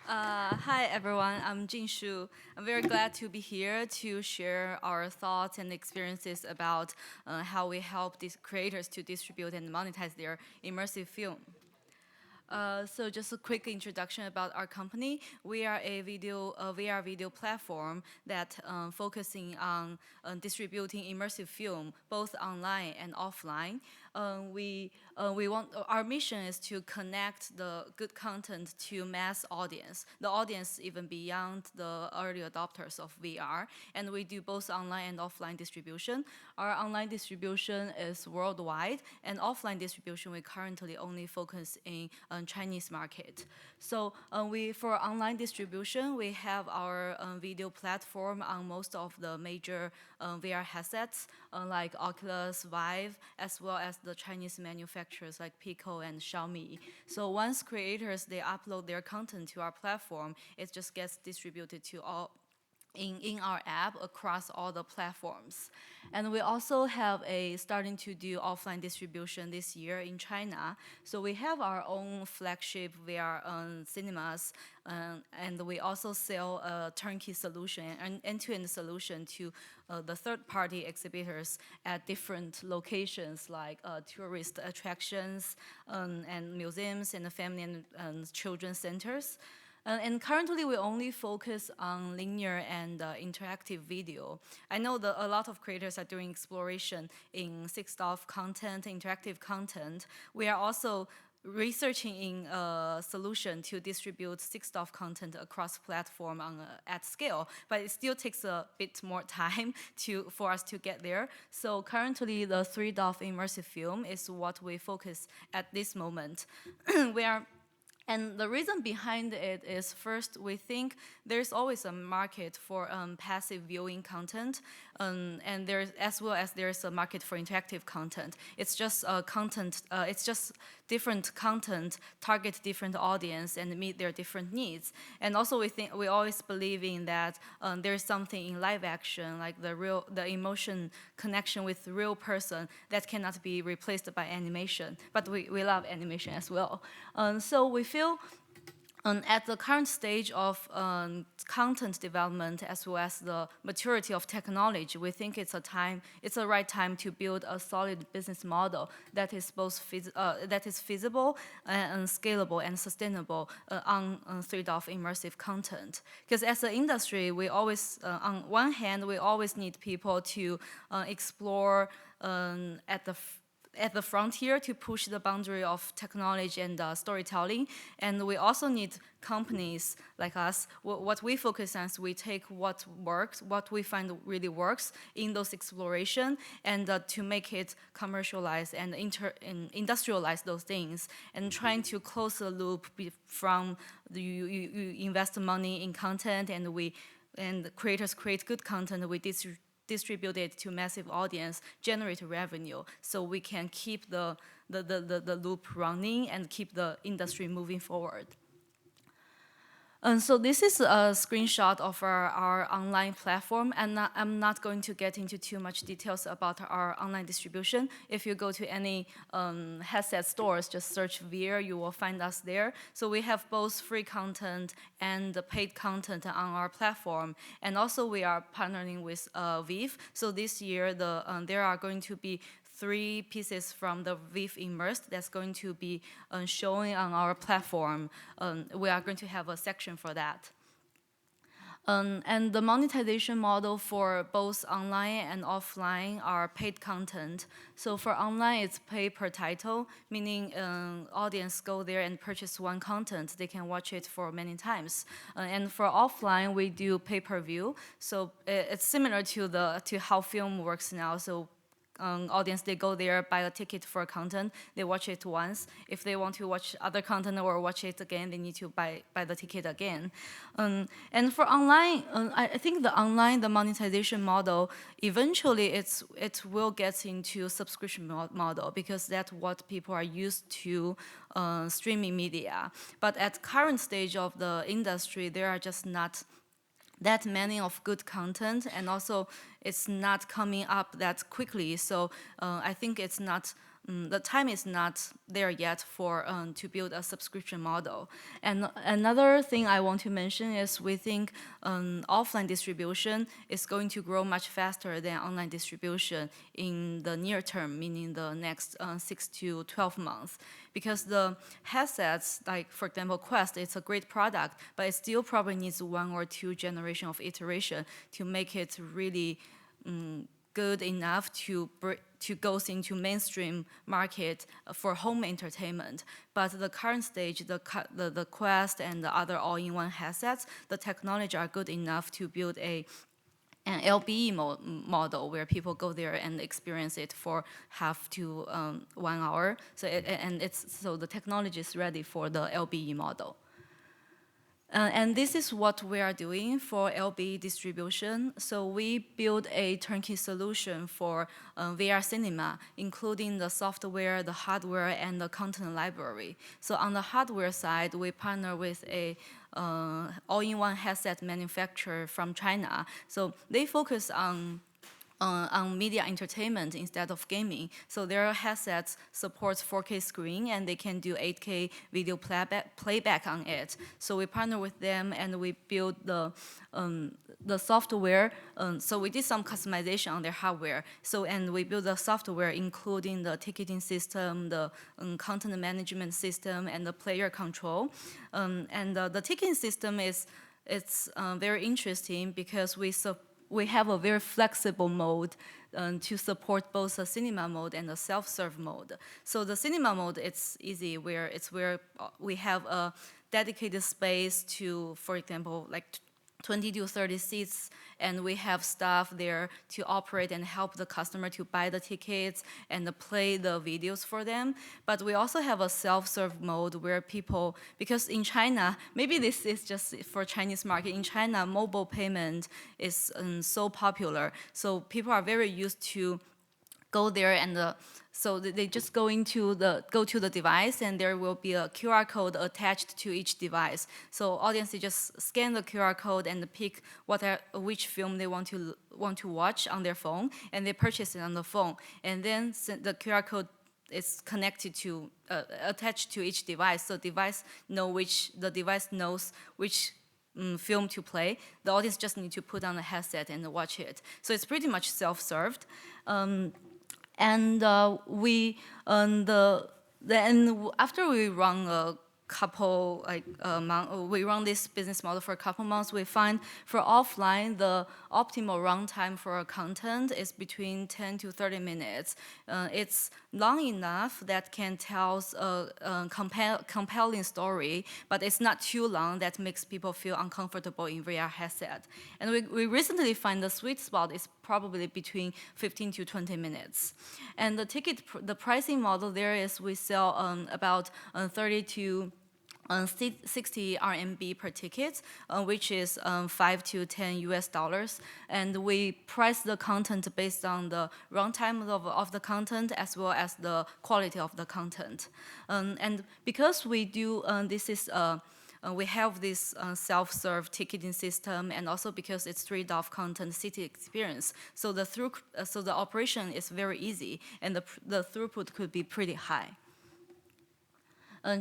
Hi everyone, I'm Jin Shu. I'm very glad to be here to share our thoughts and experiences about how we help these creators to distribute and monetize their immersive film. So just a quick introduction about our company. We are a VR video platform that focusing on distributing immersive film both online and offline. We want our mission is to connect the good content to mass audience, the audience even beyond the early adopters of VR, and we do both online and offline distribution. Our online distribution is worldwide, and offline distribution we currently only focus in Chinese market. So for online distribution, we have our video platform on most of the major VR headsets like Oculus, VIFF, as well as the Chinese manufacturers like Pico and Xiaomi. So once creators they upload their content to our platform, it just gets distributed to all in our app across all the platforms. And we also have starting to do offline distribution this year in China. So we have our own flagship VR cinemas, and we also sell a turnkey solution, an end-to-end solution to the third-party exhibitors at different locations like tourist attractions and museums and the family and children's centers. And currently, we only focus on linear and interactive video. I know that a lot of creators are doing exploration in 6DoF content, interactive content. We are also researching in a solution to distribute 6DoF content across platform at scale, but it still takes a bit more time for us to get there. So currently, the 3DoF immersive film is what we focus at this moment. And the reason behind it is first, we think there's always a market for passive viewing content, and as well as there's a market for interactive content. It's just different content target different audience and meet their different needs. And also we always believe in that there's something in live action, like the emotion connection with the real person that cannot be replaced by animation. But we love animation as well. So we feel at the current stage of content development as well as the maturity of technology, we think it's the right time to build a solid business model that is both feasible and scalable and sustainable on 3DoF immersive content. Because as an industry, we always, on one hand, we always need people to explore at the frontier to push the boundary of technology and storytelling. And we also need companies like us. What we focus on is we take what works, what we find really works in those exploration, and to make it commercialize and industrialize those things, and trying to close the loop from you invest money in content, and creators create good content, we distribute it to massive audience, generate revenue, so we can keep the loop running and keep the industry moving forward. And so this is a screenshot of our online platform, and I'm not going to get into too much details about our online distribution. If you go to any headset stores, just search VR, you will find us there. So we have both free content and paid content on our platform, and also we are partnering with VIFF. So this year, there are going to be 3 pieces from the VIFF Immersed that's going to be showing on our platform. We are going to have a section for that. And the monetization model for both online and offline are paid content. So for online, it's pay per title, meaning audience go there and purchase one content. They can watch it for many times. And for offline, we do pay-per-view. So it's similar to how film works now. So audience, they go there, buy a ticket for content, they watch it once. If they want to watch other content or watch it again, they need to buy the ticket again. And for online, I think the monetization model, eventually it will get into subscription model, because that's what people are used to streaming media. But at current stage of the industry, there are just not that many of good content, and also it's not coming up that quickly. So I think it's not the time is not there yet for to build a subscription model. And another thing I want to mention is we think offline distribution is going to grow much faster than online distribution in the near term, meaning the next 6 to 12 months. Because the headsets, like for example Quest, it's a great product, but it still probably needs 1 or 2 generation of iteration to make it really good enough to go into mainstream market for home entertainment. But the current stage, the Quest and the other all-in-one headsets, the technology are good enough to build an LBE model where people go there and experience it for half to 1 hour. So the technology is ready for the LBE model. And this is what we are doing for LBE distribution. So we build a turnkey solution for VR cinema, including the software, the hardware, and the content library. So on the hardware side, we partner with a all-in-one headset manufacturer from China. So they focus on media entertainment instead of gaming. So their headsets supports 4K screen and they can do 8K video playback on it. So we partner with them and we build the software. So we did some customization on their hardware. And we built the software including the ticketing system, the content management system, and the player control. The ticketing system it's very interesting because we have a very flexible mode to support both the cinema mode and the self-serve mode. So the cinema mode, it's easy, where we have a dedicated space to, for example, like 20 to 30 seats, and we have staff there to operate and help the customer to buy the tickets and play the videos for them. But we also have a self-serve mode where people, because in China, maybe this is just for Chinese market, in China, mobile payment is so popular. So people are very used to go there and so they just go to the device and there will be a QR code attached to each device. So audiences just scan the QR code and pick which film they want to watch on their phone, and they purchase it on the phone. And then the QR code is connected to attached to each device. So the device knows which film to play. The audience just need to put on the headset and watch it. So it's pretty much self-served. And after we run a couple we run this business model for a couple months, we find for offline the optimal runtime for a content is between 10 to 30 minutes. It's long enough that can tell a compelling story, but it's not too long that makes people feel uncomfortable in VR headset. And we recently find the sweet spot is probably between 15 to 20 minutes. And the pricing model there is we sell about 30 to 60 RMB per ticket, which is 5 to 10 US dollars. And we price the content based on the runtime of the content as well as the quality of the content. And because we do, we have this self-serve ticketing system, and also because it's trade-off content city experience, so the operation is very easy, and the throughput could be pretty high.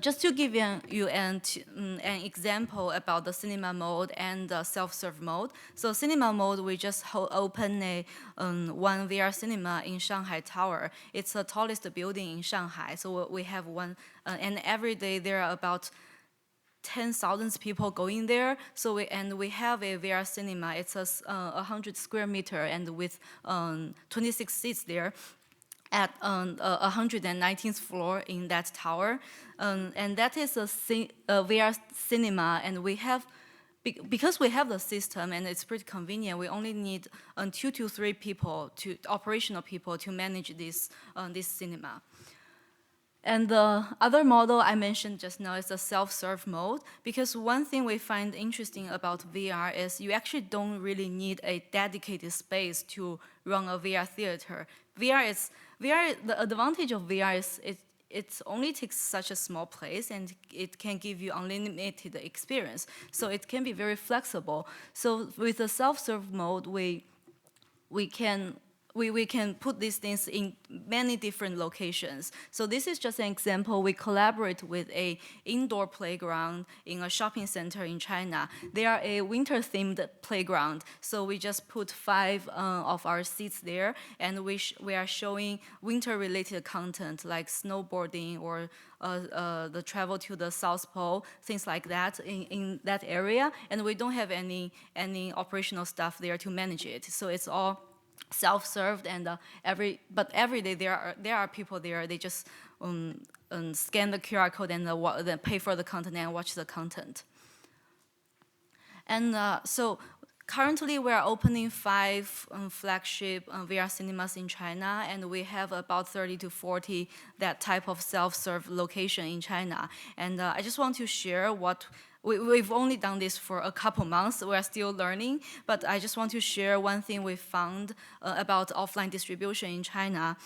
Just to give you an example about the cinema mode and the self-serve mode. So cinema mode, we just open one VR cinema in Shanghai Tower. It's the tallest building in Shanghai. So we have one, and every day there are about 10,000 people going there. So we have a VR cinema. It's 100 square meter and with 26 seats there at 119th floor in that tower. And that is a VR cinema, and because we have the system and it's pretty convenient, we only need 2 to 3 operational people to manage this cinema. And the other model I mentioned just now is the self-serve mode, because one thing we find interesting about VR is you actually don't really need a dedicated space to run a VR theater. The advantage of VR is it only takes such a small place and it can give you unlimited experience. So it can be very flexible. So with the self-serve mode, we can we can put these things in many different locations. So this is just an example. We collaborate with a indoor playground in a shopping center in China. They are a winter-themed playground. So we just put 5 of our seats there, and we are showing winter-related content like snowboarding or the travel to the South Pole, things like that in that area. And we don't have any operational staff there to manage it. So it's all self-served, and every day there are people there. They just scan the QR code and then pay for the content and watch the content. And so currently we are opening 5 flagship VR cinemas in China, and we have about 30 to 40 that type of self-serve location in China. And I just want to share what we've only done this for a couple months. We're still learning, but I just want to share one thing we found about offline distribution in China.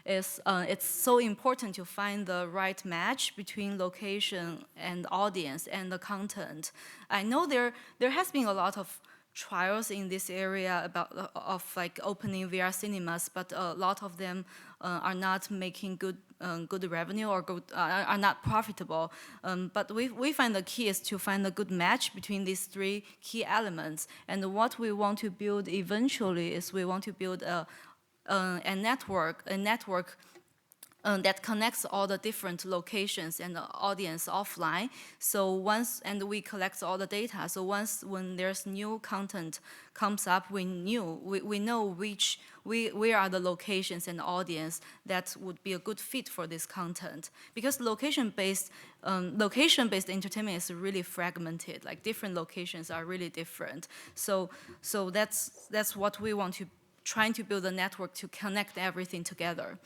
Is it's so important to find the right match between location and audience and the content. I know there has been a lot of trials in this area of like opening VR cinemas, but a lot of them are not making good revenue or are not profitable. But we find the key is to find a good match between these 3 key elements. And what we want to build eventually is we want to build a network that connects all the different locations and the audience offline. So and we collect all the data. So when there's new content comes up, we know where are the locations and the audience that would be a good fit for this content. Because location-based entertainment is really fragmented. Like different locations are really different. So that's what we want to trying to build a network to connect everything together.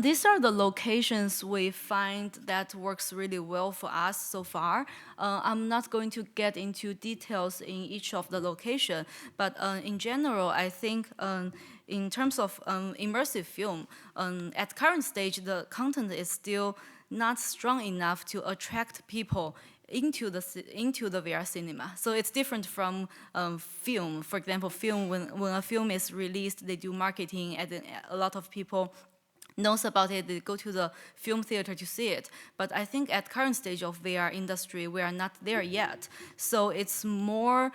These are the locations we find that works really well for us so far. I'm not going to get into details in each of the location, but in general, I think in terms of immersive film, at current stage, the content is still not strong enough to attract people into the VR cinema. So it's different from film. For example, when a film is released, they do marketing, and a lot of people knows about it, they go to the film theater to see it. But I think at current stage of VR industry, we are not there yet. So it's more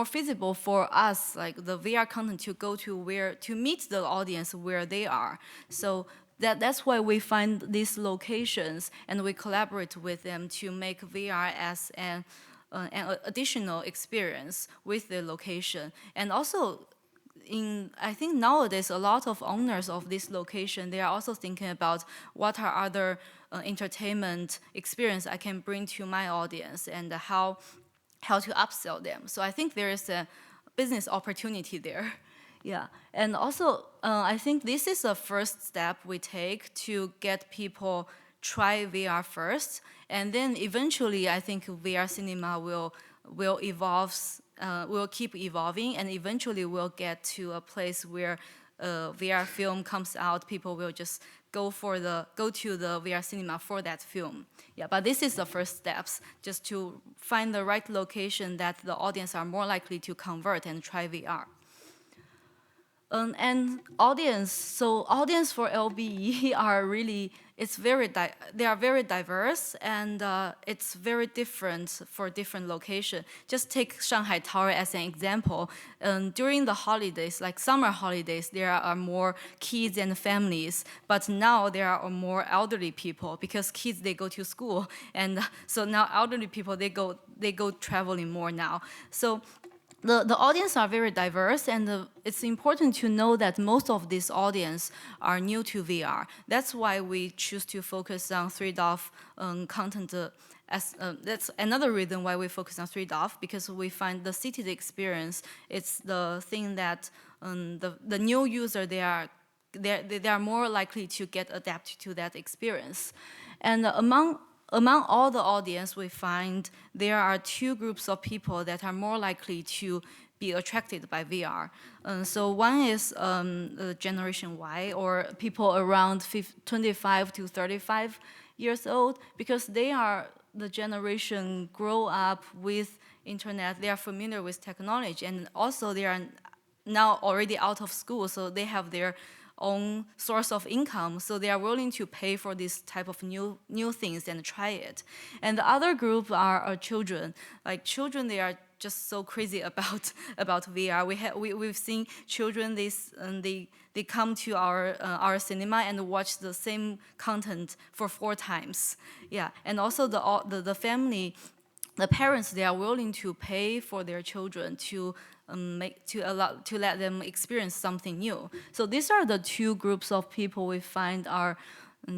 feasible for us, like the VR content, to go to meet the audience where they are. So that's why we find these locations and we collaborate with them to make VR as an additional experience with the location. And also, I think nowadays a lot of owners of this location, they are also thinking about what are other entertainment experience I can bring to my audience and how to upsell them. So I think there is a business opportunity there. Yeah, and also I think this is a first step we take to get people try VR first, and then eventually I think VR cinema will keep evolving, and eventually we'll get to a place where VR film comes out, people will just go to the VR cinema for that film. Yeah, but this is the first steps, just to find the right location that the audience are more likely to convert and try VR. And audience for LBE are really, they are very diverse, and it's very different for different location. Just take Shanghai Tower as an example. During the holidays, like summer holidays, there are more kids and families, but now there are more elderly people because kids, they go to school, and so now elderly people, they go traveling more now. So the audience are very diverse, and it's important to know that most of this audience are new to VR. That's why we choose to focus on 3DOF content. That's another reason why we focus on 3DOF, because we find the seated experience, it's the thing that the new user, they are more likely to get adapted to that experience. And among all the audience, we find there are 2 groups of people that are more likely to be attracted by VR. So one is Generation Y, or people around 25 to 35 years old, because they are the generation grow up with internet, they are familiar with technology, and also they are now already out of school, so they have their own source of income, so they are willing to pay for this type of new things and try it. And the other group are children. Like children, they are just so crazy about VR. We've seen children, they come to our cinema and watch the same content for 4 times. Yeah, and also the family, the parents, they are willing to pay for their children to let them experience something new. So these are the two groups of people we find are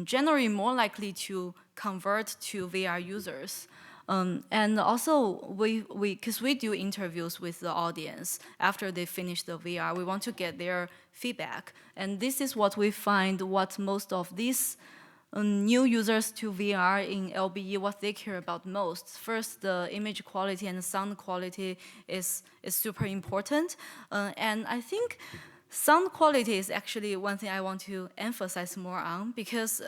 generally more likely to convert to VR users. And also, because we do interviews with the audience after they finish the VR, we want to get their feedback. And this is what we find what most of these new users to VR in LBE, what they care about most. First, the image quality and the sound quality is super important. And I think sound quality is actually one thing I want to emphasize more on because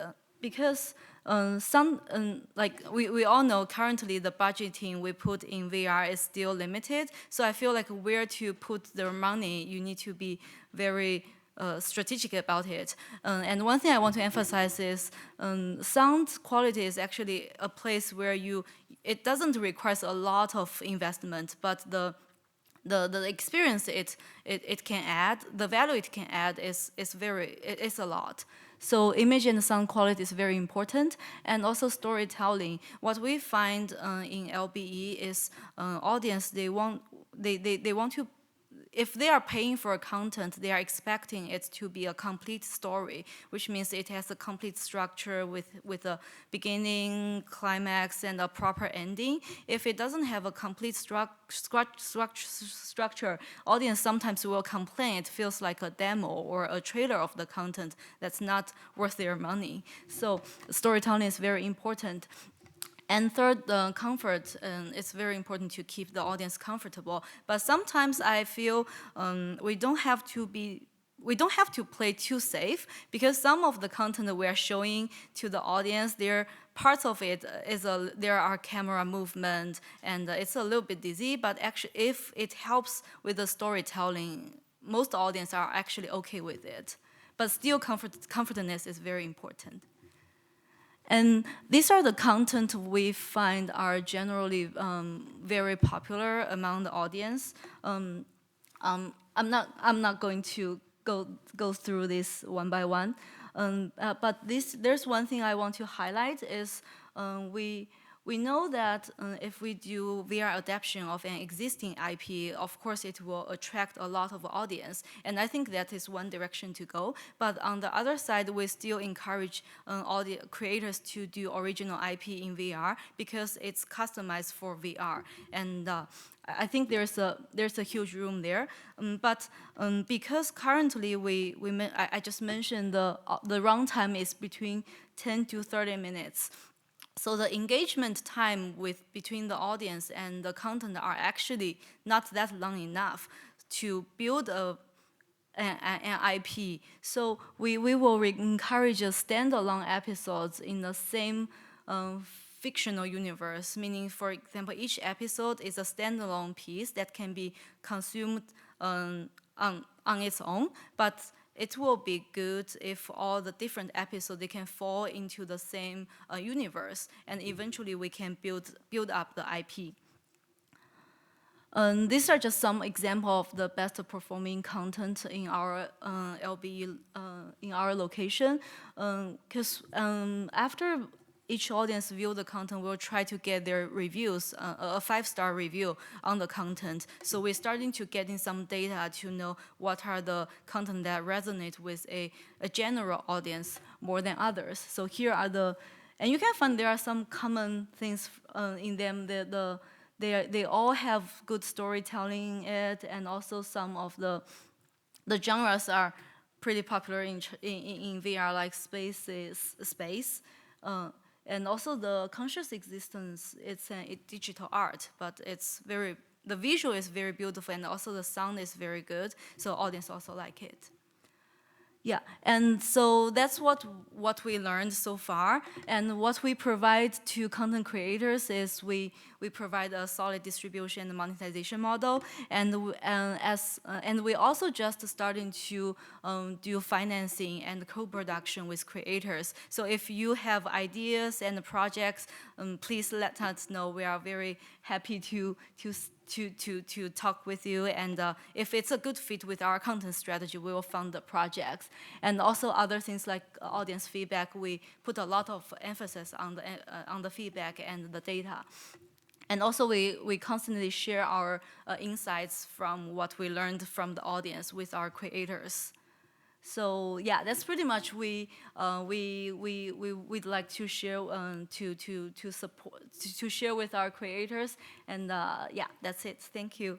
like we all know currently the budgeting we put in VR is still limited. So I feel like where to put their money, you need to be very strategic about it. And one thing I want to emphasize is sound quality is actually a place where it doesn't require a lot of investment, but the experience it can add, the value it can add is a lot. So image and sound quality is very important, and also storytelling. What we find in LBE is audience, they want to, if they are paying for a content, they are expecting it to be a complete story, which means it has a complete structure with a beginning, climax, and a proper ending. If it doesn't have a complete structure, audience sometimes will complain it feels like a demo or a trailer of the content that's not worth their money. So storytelling is very important. And third, the comfort. It's very important to keep the audience comfortable. But sometimes I feel we don't have to play too safe, because some of the content that we are showing to the audience, parts of it there are camera movement, and it's a little bit dizzy. But actually, if it helps with the storytelling, most audience are actually okay with it. But still, comfortness is very important. And these are the content we find are generally very popular among the audience. I'm not going to go through this one by one, but there's one thing I want to highlight is we know that if we do VR adaptation of an existing IP, of course it will attract a lot of audience, and I think that is one direction to go. But on the other side, we still encourage all the creators to do original IP in VR because it's customized for VR, and I think there's a huge room there. But because currently I just mentioned the runtime is between 10 to 30 minutes. So the engagement time between the audience and the content are actually not that long enough to build an IP. So we will encourage standalone episodes in the same fictional universe, meaning, for example, each episode is a standalone piece that can be consumed on its own, but it will be good if all the different episodes, they can fall into the same universe, and eventually we can build up the IP. These are just some examples of the best performing content in our LBE, in our location. Because after each audience view the content, we'll try to get their reviews, a 5-star review on the content. So we're starting to get in some data to know what are the content that resonate with a general audience more than others. So here are and you can find there are some common things in them. They all have good storytelling in it, and also some of the genres are pretty popular in VR, like space. And also the conscious existence, it's digital art, but the visual is very beautiful, and also the sound is very good, so audience also like it. Yeah, and so that's what we learned so far. And what we provide to content creators is we provide a solid distribution and monetization model, and and we also just starting to do financing and co-production with creators. So if you have ideas and projects, please let us know. We are very happy to talk with you, and if it's a good fit with our content strategy, we will fund the projects. And also other things like audience feedback, we put a lot of emphasis on the feedback and the data. And also we constantly share our insights from what we learned from the audience with our creators. So yeah, that's pretty much we'd like to share to support to share with our creators, and yeah, that's it. Thank you.